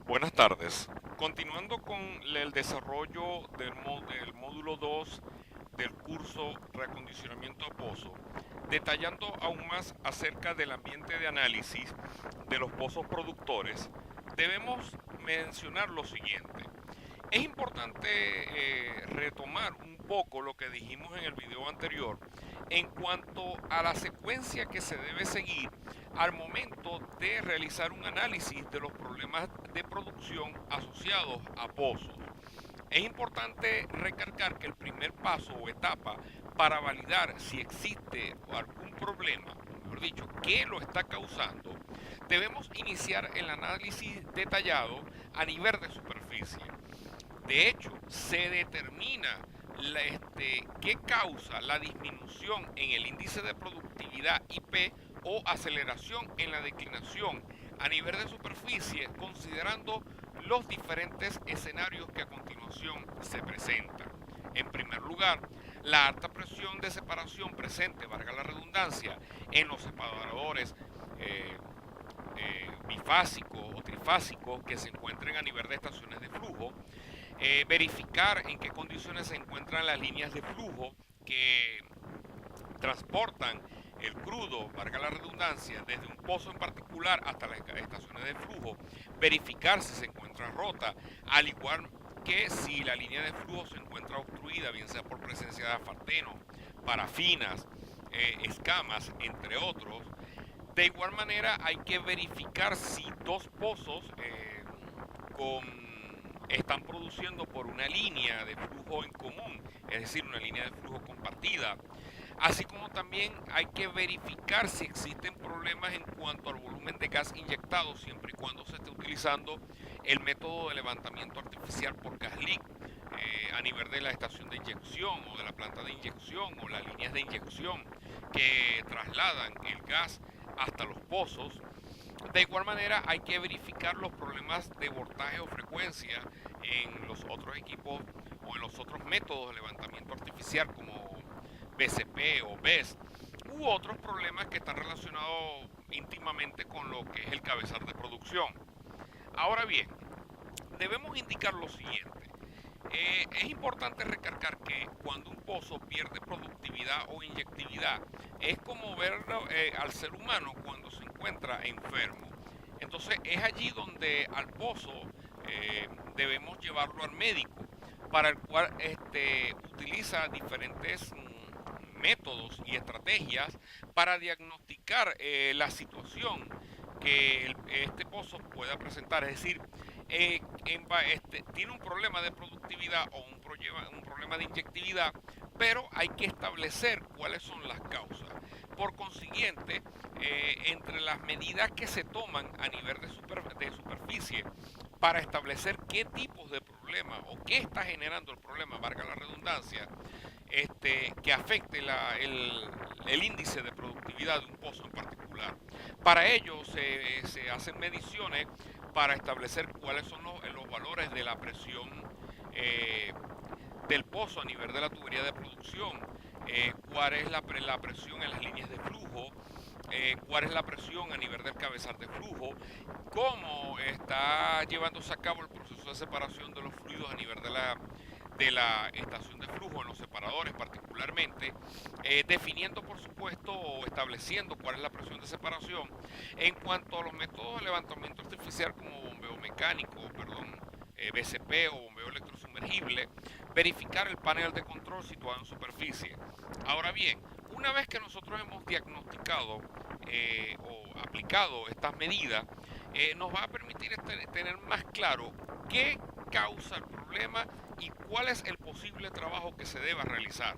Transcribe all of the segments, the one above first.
Buenas tardes. Continuando con el desarrollo del módulo 2 del curso Reacondicionamiento a Pozo, detallando aún más acerca del ambiente de análisis de los pozos productores, debemos mencionar lo siguiente. Es importante retomar un poco lo que dijimos en el video anterior en cuanto a la secuencia que se debe seguir al momento de realizar un análisis de los problemas de producción asociados a pozos. Es importante recalcar que el primer paso o etapa para validar si existe algún problema, o mejor dicho, qué lo está causando, debemos iniciar el análisis detallado a nivel de superficie. De hecho, se determina qué causa la disminución en el índice de productividad IP o aceleración en la declinación a nivel de superficie, considerando los diferentes escenarios que a continuación se presentan. En primer lugar, la alta presión de separación presente, valga la redundancia, en los separadores eh, bifásicos o trifásicos que se encuentren a nivel de estaciones de flujo, verificar en qué condiciones se encuentran las líneas de flujo que transportan el crudo, valga la redundancia, desde un pozo en particular hasta las estaciones de flujo, verificar si se encuentra rota, al igual que si la línea de flujo se encuentra obstruida, bien sea por presencia de asfalteno, parafinas, escamas, entre otros. De igual manera hay que verificar si dos pozos con están produciendo por una línea de flujo en común, es decir, una línea de flujo compartida. Así como también hay que verificar si existen problemas en cuanto al volumen de gas inyectado, siempre y cuando se esté utilizando el método de levantamiento artificial por gas leak a nivel de la estación de inyección o de la planta de inyección o las líneas de inyección que trasladan el gas hasta los pozos. De igual manera hay que verificar los problemas de voltaje o frecuencia en los otros equipos o en los otros métodos de levantamiento artificial como BCP o BES u otros problemas que están relacionados íntimamente con lo que es el cabezal de producción. Ahora bien, debemos indicar lo siguiente. Es importante recalcar que cuando un pozo pierde productividad o inyectividad, es como verlo al ser humano cuando se encuentra enfermo. Entonces es allí donde al pozo debemos llevarlo al médico, para el cual utiliza diferentes métodos y estrategias para diagnosticar la situación que este pozo pueda presentar. Es decir, tiene un problema de productividad o un problema de inyectividad, pero hay que establecer cuáles son las causas. Por consiguiente, entre las medidas que se toman a nivel de superficie para establecer qué tipos de problema o qué está generando el problema, valga la redundancia, que afecte el índice de productividad de un pozo en particular. Para ello se hacen mediciones para establecer cuáles son los valores de la presión eh, del pozo a nivel de la tubería de producción, cuál es la presión en las líneas de flujo, cuál es la presión a nivel del cabezal de flujo, cómo está llevándose a cabo el proceso de separación de los fluidos a nivel de la estación de flujo en los separadores particularmente, definiendo por supuesto o estableciendo cuál es la presión de separación en cuanto a los métodos de levantamiento artificial como bombeo mecánico, perdón, BCP o bombeo electrosumergible, verificar el panel de control situado en superficie. Ahora bien, una vez que nosotros hemos diagnosticado o aplicado estas medidas, nos va a permitir tener más claro qué causa el problema y cuál es el posible trabajo que se deba realizar.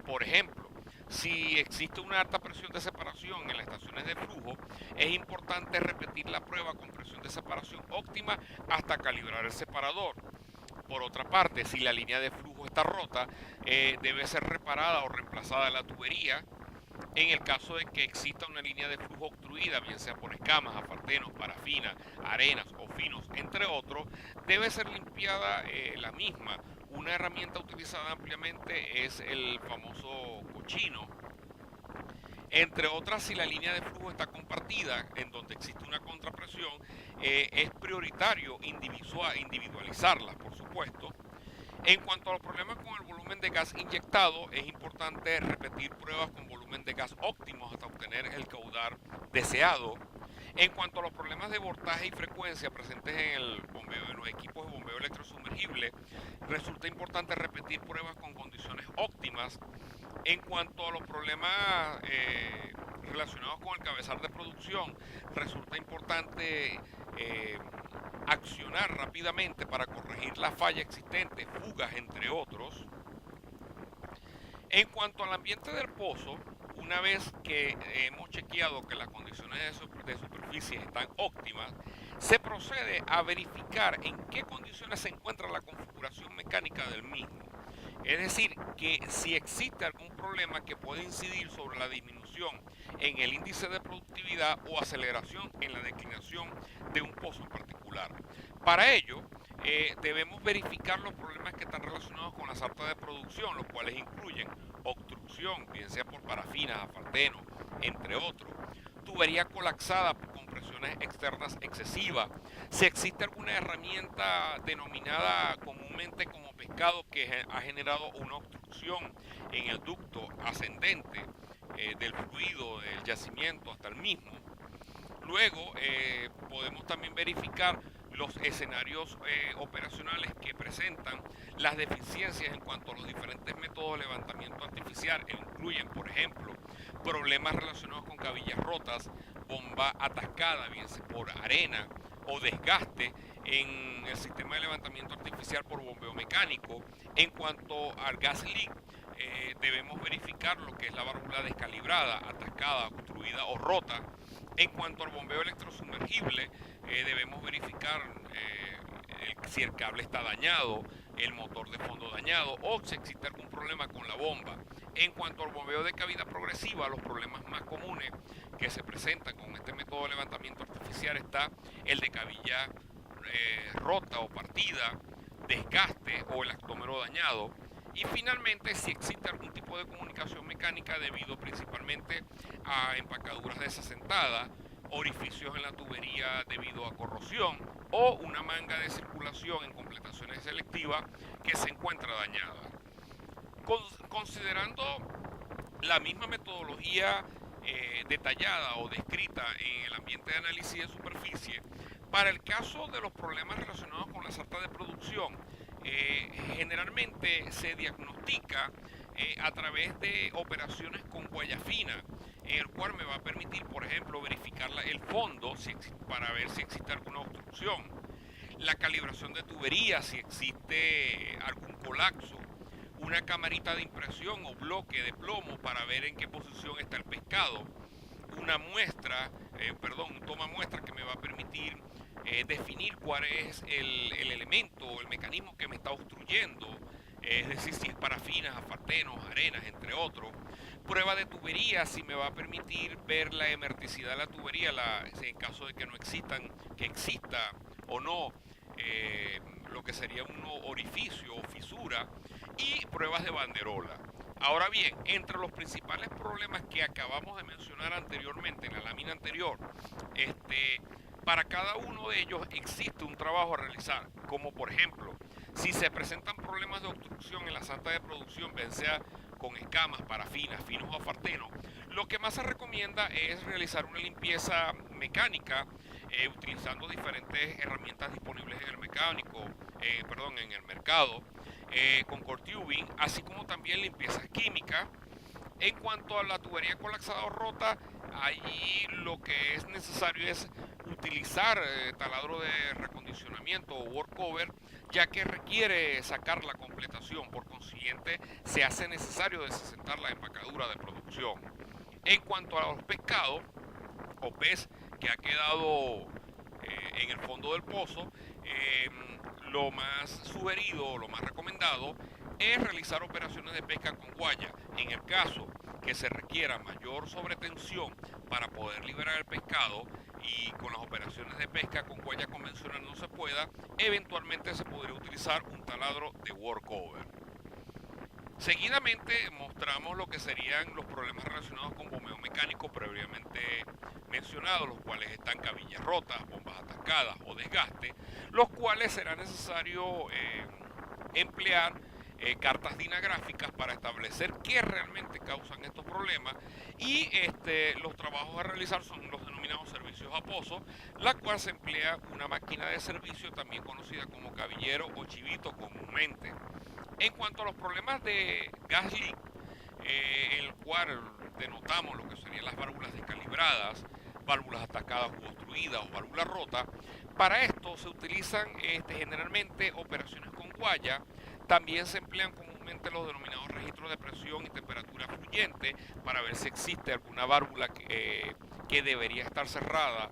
Por ejemplo, si existe una alta presión de separación en las estaciones de flujo, es importante repetir la prueba con presión de separación óptima hasta calibrar el separador. Por otra parte, si la línea de flujo está rota, debe ser reparada o reemplazada la tubería. En el caso de que exista una línea de flujo obstruida, bien sea por escamas, asfaltenos, parafinas, arenas o finos, entre otros, debe ser limpiada la misma. Una herramienta utilizada ampliamente es el famoso cochino, Entre otras, si la línea de flujo está compartida, en donde existe una contrapresión, es prioritario individualizarlas, por supuesto. En cuanto a los problemas con el volumen de gas inyectado, es importante repetir pruebas con volumen de gas óptimos hasta obtener el caudal deseado. En cuanto a los problemas de voltaje y frecuencia presentes en los equipos de bombeo electrosumergible, resulta importante repetir pruebas con condiciones óptimas. En cuanto a los problemas relacionados con el cabezal de producción, resulta importante accionar rápidamente para corregir la falla existente, fugas entre otros. En cuanto al ambiente del pozo, una vez que hemos chequeado que las condiciones de superficie están óptimas, se procede a verificar en qué condiciones se encuentra la configuración mecánica del mismo. Es decir, que si existe algún problema que puede incidir sobre la disminución en el índice de productividad o aceleración en la declinación de un pozo en particular. Para ello, debemos verificar los problemas que están relacionados con las altas de producción, los cuales incluyen obstrucción, bien sea por parafinas, asfalteno, entre otros, tubería colapsada por compresiones externas excesivas, si existe alguna herramienta denominada comúnmente como pescado que ha generado una obstrucción en el ducto ascendente del fluido del yacimiento hasta el mismo. Luego podemos también verificar los escenarios operacionales que presentan las deficiencias en cuanto a los diferentes métodos de levantamiento artificial e incluyen, por ejemplo, problemas relacionados con cabillas rotas, bomba atascada, bien sea por arena o desgaste en el sistema de levantamiento artificial por bombeo mecánico. En cuanto al gas leak, debemos verificar lo que es la válvula descalibrada, atascada, obstruida o rota. En cuanto al bombeo electrosumergible, debemos verificar si el cable está dañado, el motor de fondo dañado o si existe algún problema con la bomba. En cuanto al bombeo de cavidad progresiva, los problemas más comunes que se presentan con este método de levantamiento artificial está el de cabilla rota o partida, desgaste o el actómero dañado. Y finalmente, si existe algún tipo de comunicación mecánica debido principalmente a empacaduras desasentadas, orificios en la tubería debido a corrosión o una manga de circulación en completaciones selectivas que se encuentra dañada. Considerando la misma metodología detallada o descrita en el ambiente de análisis de superficie, para el caso de los problemas relacionados con las altas de producción, generalmente se diagnostica a través de operaciones con huella fina, en el cual me va a permitir, por ejemplo, verificar el fondo para ver si existe alguna obstrucción, la calibración de tuberías, si existe algún colapso, una camarita de impresión o bloque de plomo para ver en qué posición está el pescado, una muestra, un toma muestra que me va a permitir definir cuál es el elemento o el mecanismo que me está obstruyendo, es decir, si es parafinas, asfaltenos, arenas, entre otros. Prueba de tubería, si me va a permitir ver la emerticidad de la tubería, en caso de que no existan, que exista o no lo que sería un orificio o fisura, y pruebas de banderola. Ahora bien, entre los principales problemas que acabamos de mencionar anteriormente en la lámina anterior, para cada uno de ellos existe un trabajo a realizar, como por ejemplo, si se presentan problemas de obstrucción en la santa de producción, bien sea con escamas, parafinas, finos o asfaltenos, lo que más se recomienda es realizar una limpieza mecánica utilizando diferentes herramientas disponibles en el en el mercado, con core tubing, así como también limpiezas químicas. En cuanto a la tubería colapsada o rota, allí lo que es necesario es utilizar taladro de recondicionamiento o workover, ya que requiere sacar la completación, por consiguiente se hace necesario desasentar la empacadura de producción. En cuanto a los pescados o pez que ha quedado en el fondo del pozo, lo más sugerido, lo más recomendado es realizar operaciones de pesca con guaya. En el caso que se requiera mayor sobretensión para poder liberar el pescado y con las operaciones de pesca con guaya convencional no se pueda, eventualmente se podría utilizar un taladro de workover. Seguidamente mostramos lo que serían los problemas relacionados con bombeo mecánico previamente mencionados, los cuales están cabillas rotas, bombas atascadas o desgaste, los cuales será necesario emplear cartas dinagráficas para establecer qué realmente causan estos problemas y los trabajos a realizar son los denominados servicios a pozo, la cual se emplea una máquina de servicio también conocida como cabillero o chivito comúnmente. En cuanto a los problemas de gas leak, en el cual denotamos lo que serían las válvulas descalibradas, válvulas atacadas u obstruidas o válvulas rotas, para esto se utilizan generalmente operaciones con guaya, también se emplean comúnmente los denominados registros de presión y temperatura fluyente para ver si existe alguna válvula que debería estar cerrada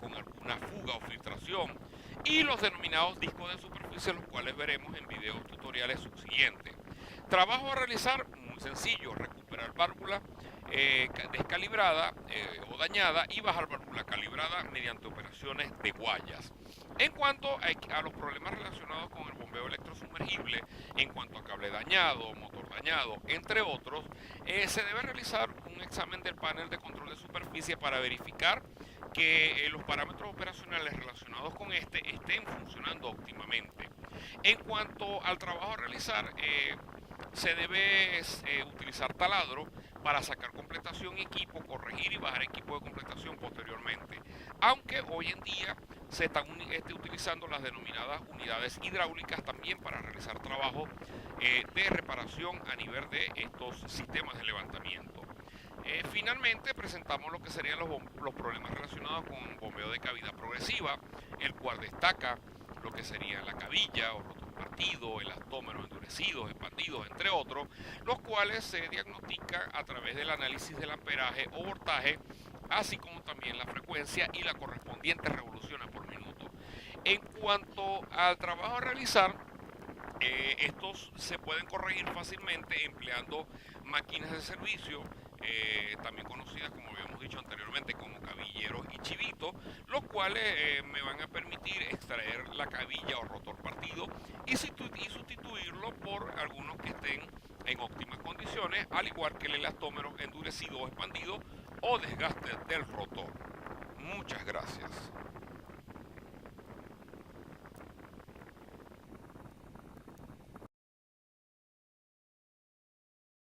con alguna fuga o filtración, y los denominados discos de superficie, los cuales veremos en videos tutoriales subsiguientes. Trabajo a realizar, muy sencillo: recuperar válvula descalibrada o dañada y bajar válvula calibrada mediante operaciones de guayas. En cuanto a los problemas relacionados con el bombeo electrosumergible, en cuanto a cable dañado, motor dañado, entre otros, se debe realizar un examen del panel de control de superficie para verificar que los parámetros operacionales relacionados con este estén funcionando óptimamente. En cuanto al trabajo a realizar, se debe utilizar taladro para sacar completación y equipo, corregir y bajar equipo de completación posteriormente. Aunque hoy en día se están utilizando las denominadas unidades hidráulicas también para realizar trabajos de reparación a nivel de estos sistemas de levantamiento. Finalmente presentamos lo que serían los problemas relacionados con bombeo de cavidad progresiva, el cual destaca lo que sería la cabilla o rotor partido, elastómeros endurecidos, expandidos, entre otros, los cuales se diagnostican a través del análisis del amperaje o voltaje, así como también la frecuencia y las correspondientes revoluciones por minuto. En cuanto al trabajo a realizar, estos se pueden corregir fácilmente empleando máquinas de servicio, también conocidas, como habíamos dicho anteriormente, como cabilleros y chivitos, los cuales me van a permitir extraer la cabilla o rotor partido y sustituirlo por algunos que estén en óptimas condiciones, al igual que el elastómero endurecido o expandido o desgaste del rotor. Muchas gracias.